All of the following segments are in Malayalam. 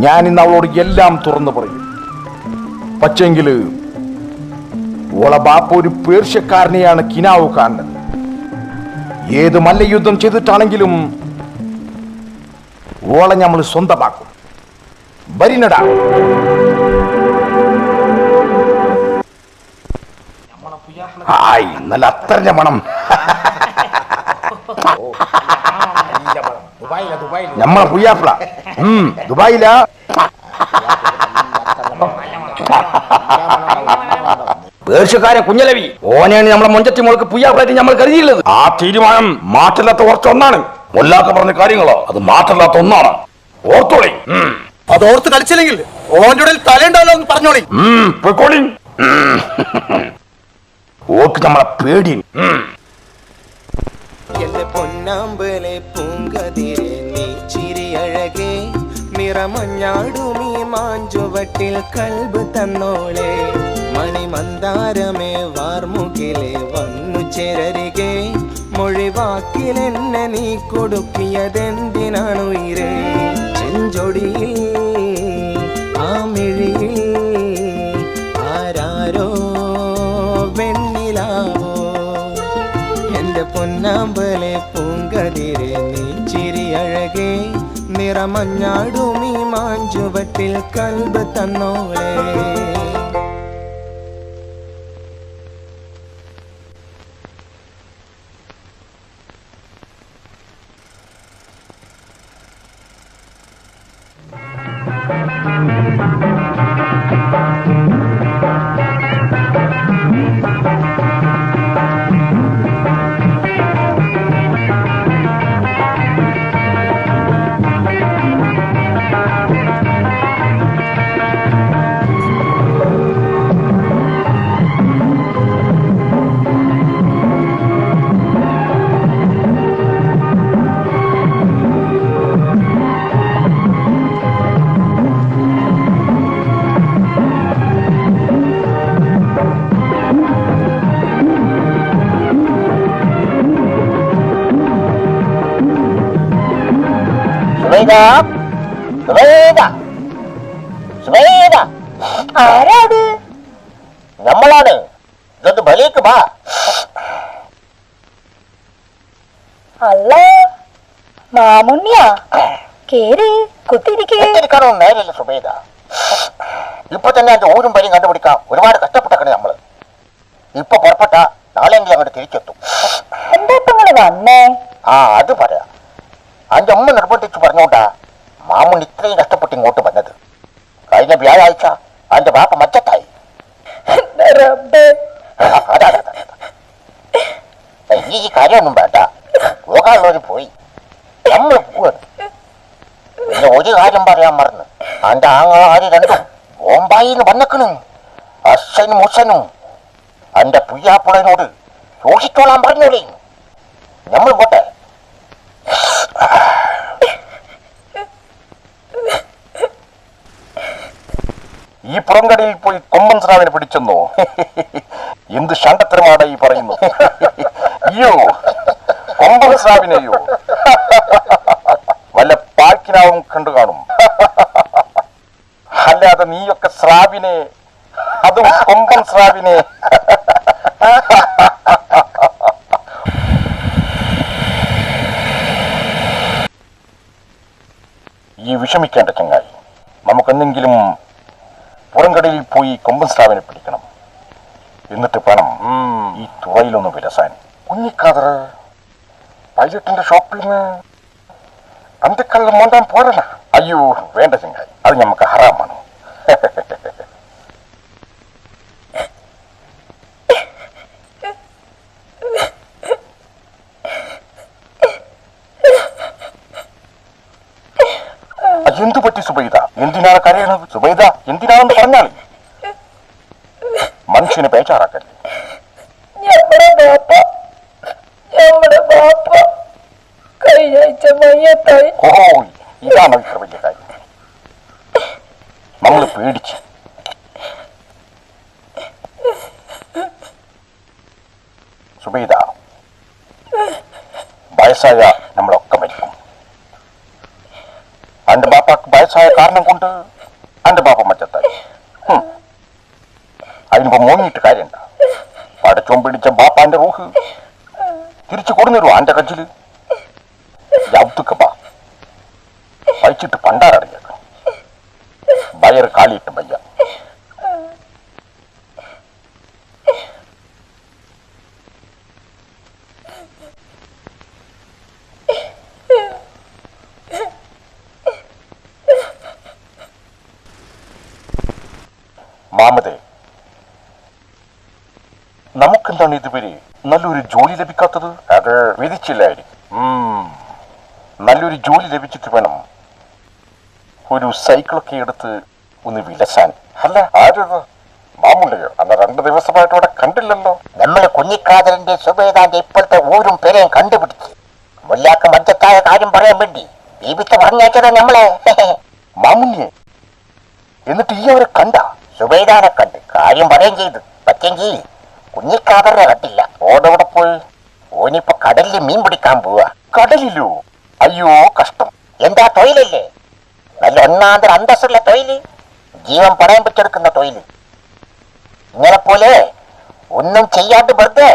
ഞാൻ ഇന്ന് അവളോട് എല്ലാം തുറന്നു പറയും. പക്ഷെങ്കില് ഓളെ ബാപ്പ ഒരു പേർഷ്യക്കാരനെയാണ് കിനാവ് കാണുന്നത്. ഏത് മല്ലയുദ്ധം ചെയ്തിട്ടാണെങ്കിലും ഓളെ നമ്മൾ സ്വന്തമാക്കും. വരിനടാ. ഹായ്, നല്ല അത്തരഞ്ഞ മണം. നമ്മളെ പുയ്യാപ്പിള ദുബായിലാ. പേർഷ്യക്കാരൻ കുഞ്ഞലവി ഓനെയാണ് നമ്മളെ മൊഞ്ചത്തി മോൾക്ക് പുയ്യാപ്പിളായിട്ട് നമ്മൾ കരുതിയുള്ളത്. ആ തീരുമാനം മാറ്റില്ലാത്ത കുറച്ചൊന്നാണ്. കൊല്ലാക്ക പറഞ്ഞ കാര്യങ്ങളോ അത് മാറ്റില്ലാത്ത ഒന്നാണ്. ഓർത്തോളി. അത് ഓർത്ത് കളിച്ചില്ലെങ്കിൽ ഓൻ്റെ തലയുണ്ടാവല്ലോ എന്ന് പറഞ്ഞോളി. പൊയ്ക്കോളി. ഓക്ക് നമ്മളെ പേടി. എന്റെ പൊന്നാമ്പലെ പൂങ്കതിരെ നീ ചിരി അഴകേ നിറമഞ്ഞാടുമീ മാഞ്ചുവട്ടിൽ കൽബ് തന്നോളെ മണിമന്ദാരമേ വാർമുകിലെ വന്നു ചേരരികെ മൊഴിവാക്കിലെന്നെ നീ കൊടുക്കിയതെന്തിനാണു ഇരേ ചെഞ്ചൊടിയിൽ ആ മിഴിയിൽ ആരാരോ വെണ്ണിലാവോ എന്റെ പൊന്നാമ്പലെ പൂങ്കതിരെ നീ ചിരി അഴകേ നിറമഞ്ഞാടുമീ മാഞ്ചുവട്ടിൽ കൽബ് തന്നോളെ. ആരാത്? നമ്മളാണ്. ഇതൊന്ന് ബലിക്ക് വാ. അല്ല മാമുണ്ണിയാ, കേറി കുത്തിരിക്കാനോ നേരല്ല സുബൈദ. ഇപ്പൊ തന്നെ എന്റെ ഊരും പലിയും കണ്ടുപിടിക്കാം. ഒരുപാട് കഷ്ടപ്പെട്ടേ നമ്മള്. ഇപ്പൊ പുറപ്പെട്ട നാളെങ്കിലും അങ്ങോട്ട് തിരിച്ചെത്തും. എന്താ ഇപ്പൊ നിങ്ങള് വന്നേ? അത് പറയാ. അന്റെ അമ്മ നിർബന്ധിച്ച് പറഞ്ഞോണ്ടാ മാമുണ്ണി ഇത്രയും കഷ്ടപ്പെട്ട് ഇങ്ങോട്ട് വന്നത്. കഴിഞ്ഞ വ്യാഴാഴ്ച അന്റെ ബാപ്പ മച്ചത്തായി. ഈ കാര്യമൊന്നും വേണ്ട. പോകാനുള്ളവര് പോയി, നമ്മൾ പോവാണ്. പിന്നെ ഒരു കാര്യം പറയാൻ മറന്ന്, അന്റെ ആങ്ങളാര് രണ്ടും ബോംബായിന്ന് വന്നേക്കണ്. അച്ഛനും മുസനും അന്റെ പുയ്യാപ്പുളനോട് സൂക്ഷിച്ചോളാൻ പറഞ്ഞോളേ. നമ്മൾ പോട്ടെ. ഈ പുറംകടയിൽ പോയി കൊമ്പൻ സ്രാവിനെ പിടിച്ചെന്നോ? എന്ത് ഷണ്ടത്തരമാണ് ഈ പറയുന്നു? അയ്യോ, കൊമ്പൻ സ്രാവിനെയോ? വല്ല പാക്കിനാവും കണ്ടു കാണും. അല്ലാതെ നീയൊക്കെ സ്രാവിനെ, അതും കൊമ്പൻ സ്രാവിനെ. ഈ വിഷമിക്കേണ്ട ചങ്ങായി, നമുക്കെന്തെങ്കിലും പുറംകടലിൽ പോയി കൊമ്പൻ സ്രാവിനെ പിടിക്കണം. എന്നിട്ട് വേണം ഈ തുറയിലൊന്ന് വിലസാൻ. കുഞ്ഞിക്കാതർ പൈലറ്റിന്റെ ഷോപ്പിൽ നിന്ന് അന്തിക്കള്ളം മോണ്ടാൻ പോരണ. അയ്യോ വേണ്ട ചങ്ങായി, അത് നമുക്ക് ഹറാമാണ്. എന്തു പറ്റി സുബൈദ? എന്തിനാണ് കരയണത്? സുബൈദ എന്തിനാണെന്ന് പറഞ്ഞാൽ മനുഷ്യനെ ബേജാറാക്കല്ലേ. ഇതാണോ ഇത്ര വലിയ കാര്യം? നമ്മൾ പേടിച്ച്. സുബൈദ, വയസ്സായ നമ്മളൊക്കെ മരിക്കും. അന്റെ ബാപ്പാക്ക് വയസ്സ് വയസ്സായ കാരണം കൊണ്ട് അന്റെ ബാപ്പ മറ്റത്തായി. അതിനിപ്പോ മോങ്ങിയിട്ട് കാര്യണ്ട. പടച്ചോൻ പിടിച്ച ബാപ്പാന്റെ റൂഹ് തിരിച്ചു കൊടുന്നിരുവോ അന്റെ കജ്ജില്? യൗത്തുക്ക് ബാ വഹിച്ചിട്ട് പണ്ടാറടിയേക്കാം. വയറ് കാലിയിട്ട് വയ്യ. മാമതേ, നമുക്കെന്താണ് ഇതുവരെ നല്ലൊരു ജോലി ലഭിക്കാത്തത്? അത് വിധിച്ചില്ലായിരിക്കും. നല്ലൊരു ജോലി ലഭിച്ചിട്ട് വേണം ഒരു സൈക്കിളൊക്കെ എടുത്ത് ഒന്ന് വിലസാൻ. അല്ല, ആരത്? മാമുണ്ടയോ? അന്ന് 2 ദിവസമായിട്ട് അവിടെ കണ്ടില്ലല്ലോ. നമ്മള് കുഞ്ഞിക്കാതലിന്റെ സുബേദാന്റെ ഇപ്പോഴത്തെ ഊരും പേരെയും കണ്ടുപിടിച്ച് മുല്ലാക്ക് മധ്യത്തായ കാര്യം പറയാൻ വേണ്ടി ബീബിത്തെ പറഞ്ഞയച്ചതാ നമ്മളെ. മാമുണ്ണിയെ എന്നിട്ട് ഈ അവരെ കണ്ട? സുബൈദാനെ കണ്ട് കാര്യം പറയുകയും ചെയ്തു. പറ്റെങ്കിൽ കുഞ്ഞിക്കാതറിനെ കണ്ടില്ല. ഓടവിടെ പോയി? ഓനിപ്പോ കടലിൽ മീൻ പിടിക്കാൻ പോവാ. കടലിലോ? അയ്യോ കഷ്ടം. എന്താ തൊഴിലല്ലേ? നല്ല ഒന്നാന്തര അന്തസ്സുള്ള തൊഴില്, ജീവൻ പണയം വെച്ചെടുക്കുന്ന തൊഴില്. ഇങ്ങനെ പോലെ ഒന്നും ചെയ്യാണ്ട് വെറുതെ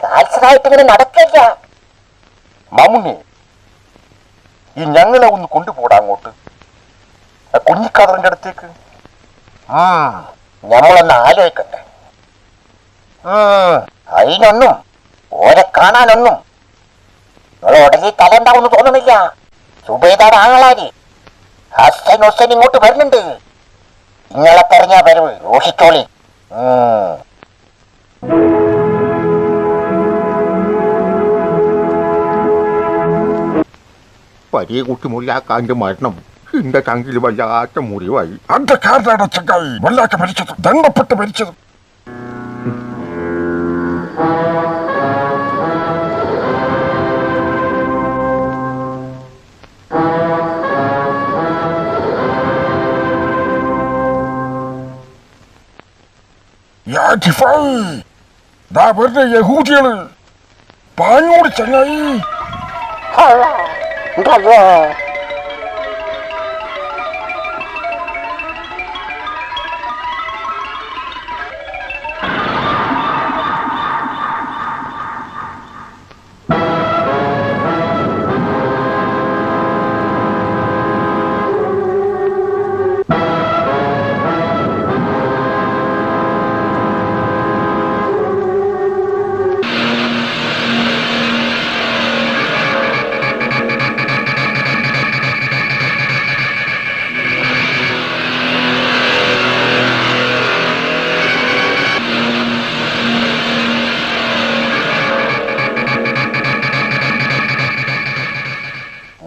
കാൽസറായിട്ട് ഇങ്ങനെ നടക്കില്ല. മാമുണ്ണി, ഈ ഞങ്ങളെ ഒന്ന് കൊണ്ടുപോടാ അങ്ങോട്ട്, കുഞ്ഞിക്കാതറിന്റെ അടുത്തേക്ക്. നമ്മളൊന്ന് ആലോചിക്കട്ടെ. അതിനൊന്നും ഓരെ കാണാനൊന്നും നിങ്ങൾ ഉടനെ തലണ്ടാവുമെന്ന് തോന്നുന്നില്ല. സുബൈദാടെ ആങ്ങളാര് ഹസൻ ഹുസൈൻ ഇങ്ങോട്ട് വരുന്നുണ്ട്. നിങ്ങളെ പറഞ്ഞാ വരവ് രോഹിച്ചോളി. വലിയ കുട്ടി മുല്ലാക്കാന്റെ മരണം എന്റെ ചങ്കിൽ വല്ലാത്ത മുറിവായി. അന്റെ കാരണമാണ് ചങ്ങായി വല്ലാത്ത മരിച്ചത്, ദണ്ഡപ്പെട്ട് മരിച്ചത്. വെറുതെ യഹൂദികള് പാഞ്ഞോട് ചങ്ങായി.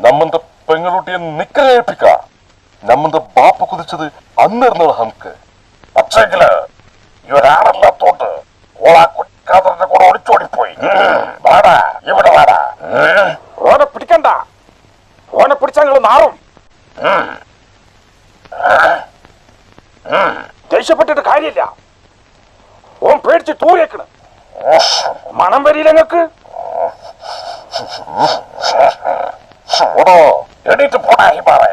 നമ്മന്റെ പെങ്ങളുട്ടിയെ നിക്കലേൽപ്പിക്ക. നമ്മന്റെ ബാപ്പ കുതിച്ചത് അന്നിരുന്നത് നമുക്ക്. പക്ഷെങ്കില് ഇവരാണല്ലാത്തോണ്ട് ഓളാ കുട്ടിക്കാതറിന്റെ കൂടെ ഒളിച്ചോടിപ്പോയി. വാടാ, ഇവിടെ വാടാ. ഓനെ പിടിക്കണ്ട, ഓനെ പിടിച്ചങ്ങൾ മാറും. ദേഷ്യപ്പെട്ടിട്ട് കാര്യമില്ല. ഓൻ പേടിച്ച് തൂരേക്കണ്. മണം വരില്ല ഞങ്ങക്ക്. ഓടോ, എണീറ്റ് പോടാ ഈ പാറേ.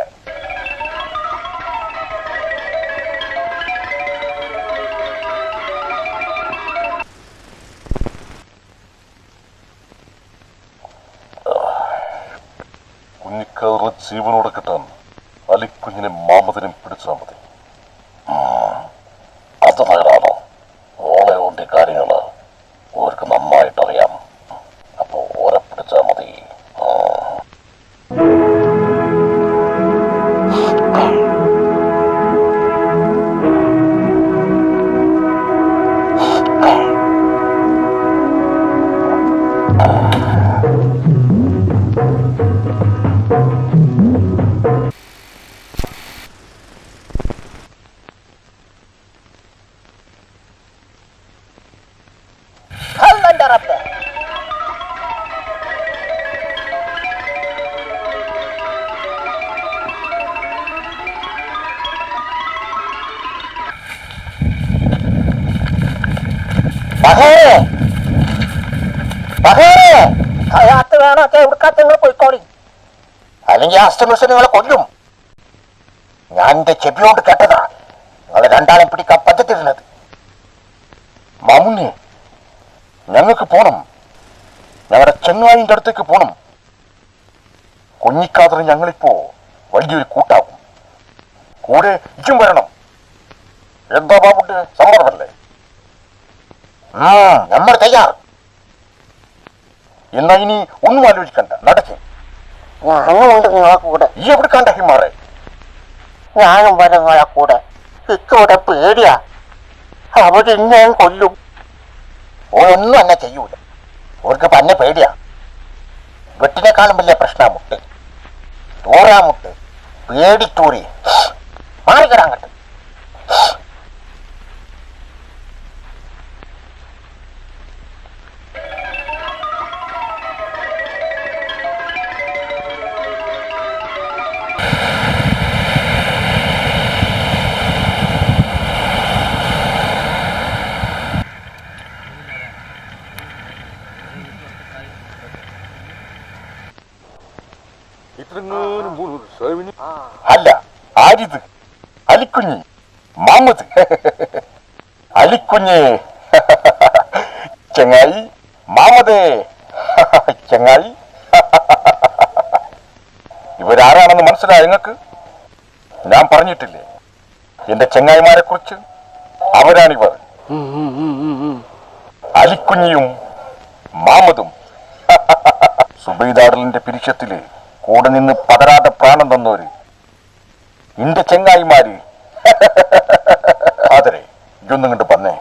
കുഞ്ഞിക്കാതറ് ജീവനോടെ കിട്ടാൻ അലിക്കുഞ്ഞിനെ മാമതിനും പിടിച്ചാൽ മതി. അത് നേരാണോ? ഓളെ ഓന്റെ കാര്യങ്ങള് ഓർക്ക് നന്നായിട്ടറിയാം. അപ്പൊ ഓരെ പിടിച്ചാൽ മതി. വേണോ ഉടുക്കാത്ത നിങ്ങൾ പോയിക്കോളി, അല്ലെങ്കിൽ അസ്തമിസ് നിങ്ങളെ കൊല്ലും. ഞാൻ എന്റെ ചെവിയോണ്ട് കേട്ടതാ നിങ്ങൾ രണ്ടാളെ പിടിക്കാൻ പറ്റത്തിരുന്നത്. മാമുണ്ണി, ഞങ്ങൾക്ക് പോണം. ഞങ്ങളുടെ ചെങ്ങായിന്റെ അടുത്തേക്ക് പോണം. കുഞ്ഞിക്കാതറ് ഞങ്ങളിപ്പോ വലിയൊരു കൂട്ടാവും. കൂടെ ഇച്ചും വരണം. എന്താ ബാബുണ്ട്, സമ്മതമല്ലേ? നമ്മൾ തയ്യാർ. എന്നാ ഇനി ഒന്നും ആലോചിക്കണ്ട, നടക്കും. ഞാനുമുണ്ട് നിങ്ങളെ കൂടെ. ഈ എവിടെ കണ്ട ഹിമാറെ? ഞാനും വരെ നിങ്ങളെ കൂടെ. ഇക്കോടെ പേടിയാ, അവരിന്നെയും കൊല്ലും. ഓരൊന്നും എന്നെ ചെയ്യൂല. ഓർക്ക് പന്നെ പേടിയാ. വെട്ടിനേക്കാളും വലിയ പ്രശ്ന മുട്ട്, തൂറാമുട്ട്, പേടിത്തൂറി. മാറിക്കിടാൻ കണ്ട് അല്ല, ആരിത്? അലിക്കുഞ്ഞ്, മാമത്. അലിക്കുഞ്ഞ് ചങ്ങായി, മാമതേ ചങ്ങായി. ഇവരാരാണെന്ന് മനസ്സിലായ നിങ്ങൾക്ക്? ഞാൻ പറഞ്ഞിട്ടില്ലേ എന്റെ ചെങ്ങായിമാരെ കുറിച്ച്? അവരാണിവർ. അലിക്കുഞ്ഞിയും മാമതും. സുബൈദാടലിന്റെ പിരിശത്തില് കൂടെ നിന്ന് പതരാതെ പ്രാണം തന്നോര് എന്റെ ചെങ്ങായിമാര്. ആദരെ, ഇതൊന്നും കണ്ട് പറഞ്ഞേ.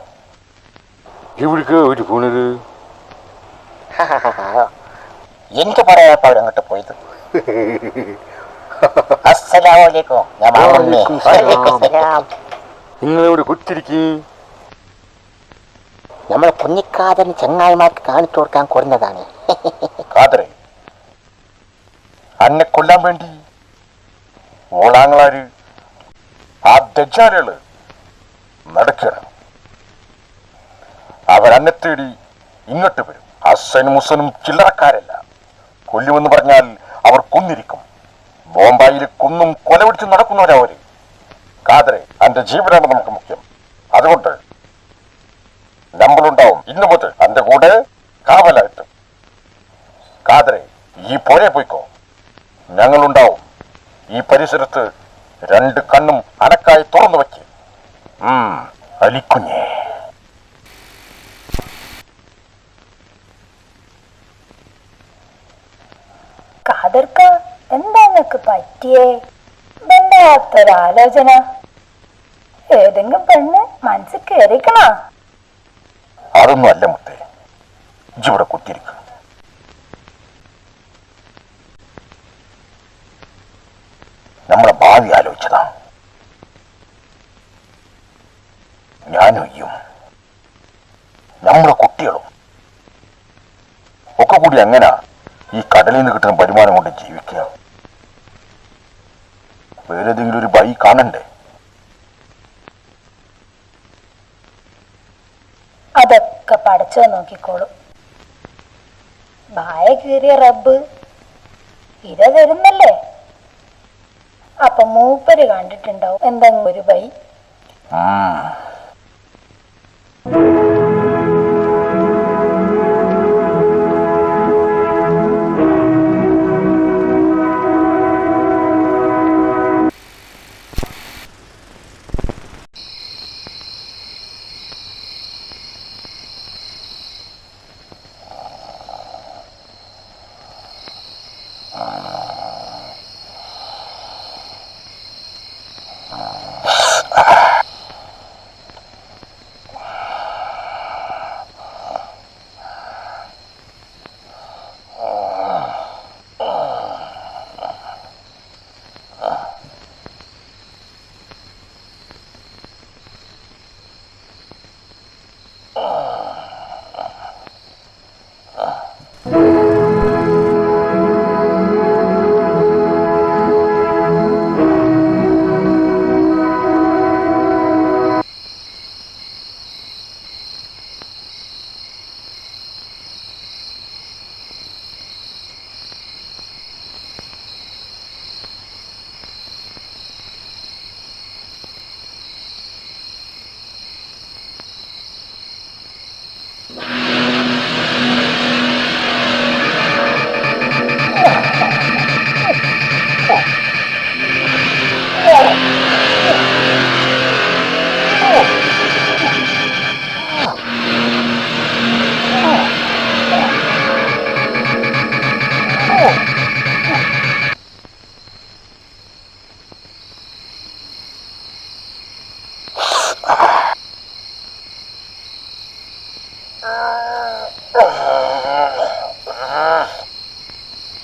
ഇവിടേക്ക് ഒരു പോണത് എനിക്ക് പറയാപ്പ അവരങ്ങോട്ട് പോയത്. അസ്സലാമലൈക്കും. ഞാൻ മാമുണ്ണി. നിങ്ങളെവിടെ കുത്തിരിക്കും? നമ്മളെ കുഞ്ഞിക്കാതന് ചെങ്ങായിമാർക്ക് കാണിച്ചു കൊടുക്കാൻ കൊടുന്നതാണ്. കാതറെ, അന്നെ കൊല്ലാൻ വേണ്ടി ഓളാങ്ങളാര് ആ ദജ്ജാലുകള് നടക്കണം. അവരന്നെ തേടി ഇങ്ങോട്ട് വരും. ഹസനും മുസനും ചില്ലറക്കാരല്ല. കൊല്ലുമെന്ന് പറഞ്ഞാൽ അവർ കൊന്നിരിക്കും. ബോംബായിൽ കുന്നും കൊലപിടിച്ച് നടക്കുന്നവരവര്. കാതറെ, അന്റെ ജീവനാണ് നമുക്ക് മുഖ്യം. അതുകൊണ്ട് നമ്മളുണ്ടാവും ഇന്നു മുതൽ അന്റെ കൂടെ കാവലായിട്ട്. കാതറെ, ഈ പോരെ പോയിക്കോ. ഞങ്ങളുണ്ടാവും ഈ പരിസരത്ത്. രണ്ട് കണ്ണും അനക്കായി തുറന്നു വയ്ക്ക്. അലിക്കുഞ്ഞേ. കാതർക്ക, എന്താ നിനക്ക് പറ്റിയേ? വല്ലാത്തൊരാലോചന. ഏതെങ്കിലും പെണ്ണ് മനസ്സിൽ കയറിക്കണ? അതൊന്നും അല്ല മുത്തേ, ഇവിടെ കുത്തിരിക്കും. നമ്മളെ ഭാവി ആലോചിച്ചതാ. ഞാനും ഇയ്യും നമ്മളെ കുട്ടികളും ഒക്കെ കൂടി എങ്ങനെ ഈ കടലിൽ നിന്ന് കിട്ടുന്ന വരുമാനം കൊണ്ട് ജീവിക്കുക? വേറെന്തെങ്കിലും ഒരു വഴി കാണണ്ടേ? അതൊക്കെ പഠിച്ചോ നോക്കിക്കോളും. ബായ കീറിയ റബ്ബ് ഇര തരുന്നല്ലേ. അപ്പൊ മൂപ്പര് കണ്ടിട്ടുണ്ടാവും എന്തെങ്കിലും ഒരു വഴി.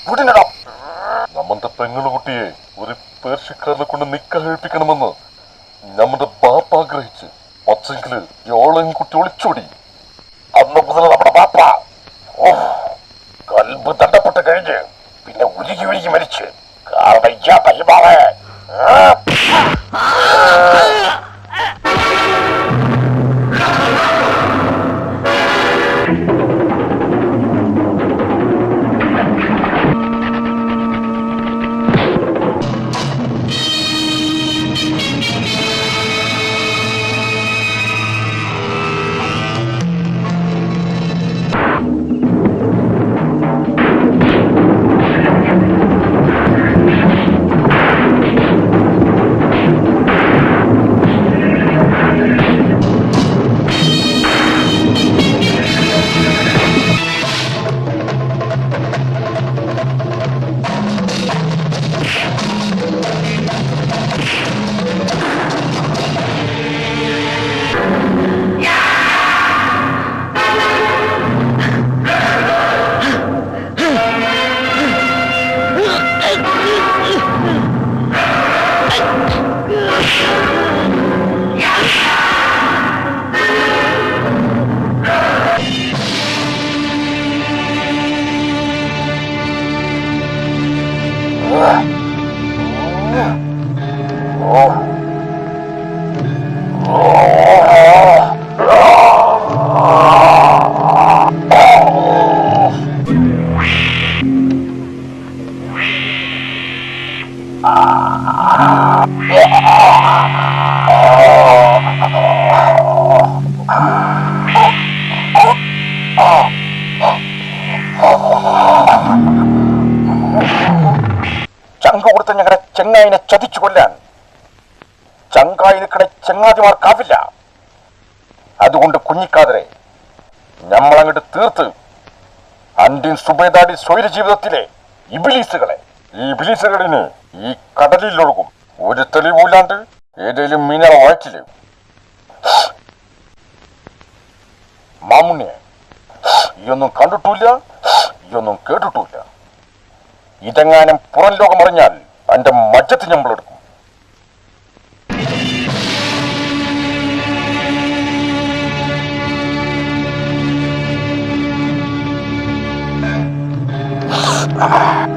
വിടിനടാ. നമ്മുടെ പെങ്ങളുകുട്ടിയെ ഒരു പേർഷ്യക്കാരനെ കൊണ്ട് നിക്കാഹ് കഴിപ്പിക്കണമെന്ന് നമ്മുടെ ബാപ്പ ആഗ്രഹിച്ച് പക്ഷെങ്കില് യോളയും കുട്ടി ഒളിച്ചോടി. അന്ന് മുതൽ നമ്മുടെ ബാപ്പ കൽബ് തണ്ടപ്പെട്ട് കഴിഞ്ഞ് പിന്നെ ഉരുകി ഉരുകി മരിച്ച്. കാരണം ഹിമാളെ ചങ്ക കൊടുത്ത ഞങ്ങളുടെ ചെങ്ങായിനെ ചതിച്ചു കൊല്ലാൻ ചങ്കായി നിൽക്കണ ചെങ്ങാതിമാർക്കാവില്ല. അതുകൊണ്ട് കുഞ്ഞിക്കാതരെ നമ്മളങ്ങോട്ട് തീർത്ത് അന്ത്യൻ സുബേദാടി സ്വൈര ജീവിതത്തിലെ ഇബിലീസുകളെ ഈ ഇബിലീസുകളിന് ഈ കടലിൽ ഒഴുകും. ഒരു തെളിവില്ലാണ്ട് ഏതെങ്കിലും മീനറ വയറ്റില് മാമുണ്ണിയെ ഈയൊന്നും കണ്ടിട്ടില്ല, ഈയൊന്നും കേട്ടിട്ടില്ല. ഇതെങ്ങാനും പുറം ലോകം അറിഞ്ഞാൽ എന്റെ മജ്ജത്ത് ഞമ്മളെടുക്കും. Ah!